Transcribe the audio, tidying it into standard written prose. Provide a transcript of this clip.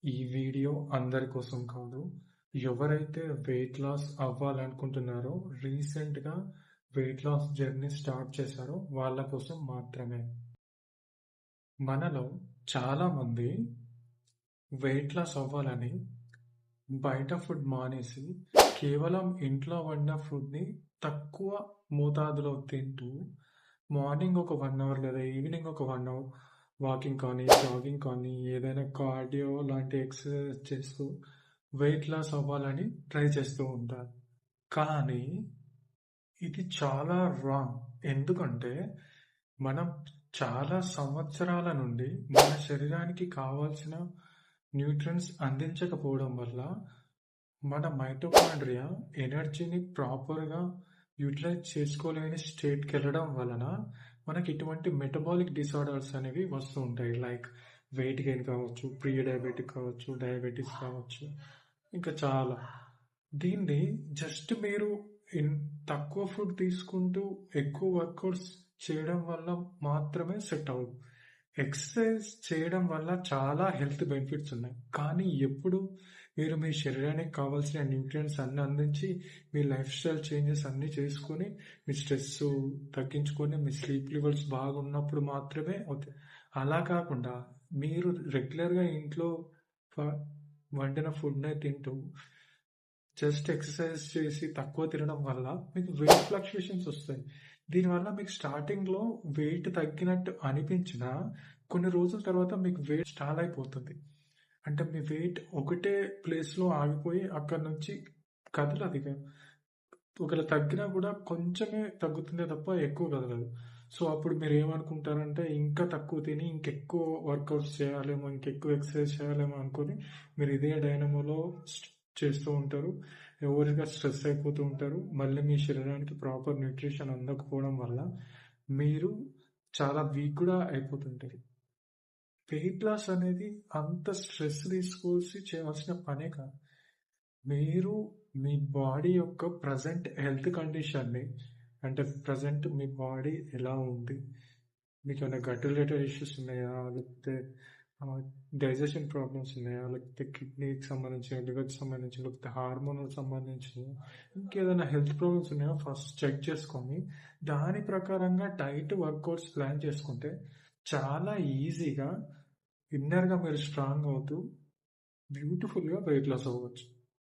ఈ వీడియో అందరి కోసం కాదు. ఎవరైతే వెయిట్ లాస్ అవ్వాలనుకుంటున్నారో, రీసెంట్‌గా వెయిట్ లాస్ జర్నీ స్టార్ట్ చేశారో వాళ్ళ కోసం మాత్రమే. మనలో చాలామంది వెయిట్ లాస్ అవ్వాలని బయట ఫుడ్ మానేసి, కేవలం ఇంట్లో వండిన ఫుడ్‌ని తక్కువ మోతాదులో తింటూ, మార్నింగ్ ఒక 1 అవర్ లేదా ఈవినింగ్ ఒక 1 అవర్ వాకింగ్ కానీ, జాగింగ్ కానీ, ఏదైనా కార్డియో లాంటి ఎక్సర్సైజ్ చేస్తూ వెయిట్ లాస్ అవ్వాలని ట్రై చేస్తూ ఉంటారు. కానీ ఇది చాలా రాంగ్. ఎందుకంటే మనం చాలా సంవత్సరాల నుండి మన శరీరానికి కావాల్సిన న్యూట్రియంట్స్ అందించకపోవడం వల్ల మన మైటోకాండ్రియా ఎనర్జీని ప్రాపర్‌గా యూటిలైజ్ చేసుకోలేని స్టేట్‌కి వెళ్ళడం వలన మనకి ఇటువంటి మెటబాలిక్ డిసార్డర్స్ అనేవి వస్తూ ఉంటాయి. లైక్ వెయిట్ గెయిన్ కావచ్చు, ప్రీ డయాబెటిక్ కావచ్చు, డయాబెటిస్ కావచ్చు, ఇంకా చాలా. దీన్ని జస్ట్ మీరు తక్కువ ఫుడ్ తీసుకుంటూ ఎక్కువ వర్కౌట్స్ చేయడం వల్ల మాత్రమే సెట్ అవ్వదు. ఎక్సర్సైజ్ చేయడం వల్ల చాలా హెల్త్ బెనిఫిట్స్ ఉన్నాయి. కానీ ఎప్పుడు మీరు మీ శరీరానికి కావాల్సిన న్యూట్రియంట్స్ అన్ని అందించి, మీ లైఫ్ స్టైల్ చేంజెస్ అన్నీ చేసుకొని, మీ స్ట్రెస్ తగ్గించుకొని, మీ స్లీప్ లెవెల్స్ బాగున్నప్పుడు మాత్రమే అవుతాయి. అలా కాకుండా మీరు రెగ్యులర్‌గా ఇంట్లో వండిన ఫుడ్‌నే తింటూ, జస్ట్ ఎక్సర్సైజ్ చేసి తక్కువ తినడం వల్ల మీకు వెయిట్ ఫ్లక్చుయేషన్స్ వస్తాయి. దీనివల్ల మీకు స్టార్టింగ్‌లో వెయిట్ తగ్గినట్టు అనిపించినా, కొన్ని రోజుల తర్వాత మీకు వెయిట్ స్టాల్ అయిపోతుంది. అంటే మీ వెయిట్ ఒకటే ప్లేస్‌లో ఆగిపోయి అక్కడి నుంచి కదలదిక. ఒకవేళ తగ్గినా కూడా కొంచెమే తగ్గుతుందే తప్ప ఎక్కువ కదలదు. సో, అప్పుడు మీరేమనుకుంటారంటే ఇంకా తక్కువ తిని ఇంకెక్కువ వర్కౌట్స్ చేయాలేమో, ఇంకెక్కువ ఎక్సర్సైజ్ చేయాలేమో అనుకోని మీరు ఇదే డైనమోలో చేస్తూ ఉంటారు. ఓవర్‌గా స్ట్రెస్ అయిపోతూ ఉంటారు. మళ్ళీ మీ శరీరానికి ప్రాపర్ న్యూట్రిషన్ అందకపోవడం వల్ల మీరు చాలా వీక్ కూడా అయిపోతుంటారు. వెయిట్ లాస్ అనేది అంత స్ట్రెస్ తీసుకోవాల్సి చేయాల్సిన పనే కాదు. మీరు మీ బాడీ యొక్క ప్రెజెంట్ హెల్త్ కండిషన్‌ని, అంటే ప్రెజెంట్ మీ బాడీ ఎలా ఉంది? మీకేమైనా గట్ రిలేటెడ్ ఇష్యూస్ ఉన్నాయా? లేకపోతే డైజెషన్ ప్రాబ్లమ్స్ ఉన్నాయా? లేకపోతే కిడ్నీకి సంబంధించి, లివర్‌కి సంబంధించి, లేకపోతే హార్మోనల్ సంబంధించి ఇంకేదైనా హెల్త్ ప్రాబ్లమ్స్ ఉన్నాయా? ఫస్ట్ చెక్ చేసుకొని దాని ప్రకారంగా డైట్, వర్కౌట్స్ ప్లాన్ చేసుకుంటే చాలా ఈజీగా ఇన్నర్‌గా మీరు స్ట్రాంగ్ అవుతూ బ్యూటిఫుల్‌గా వెయిట్ లాస్ అవ్వచ్చు.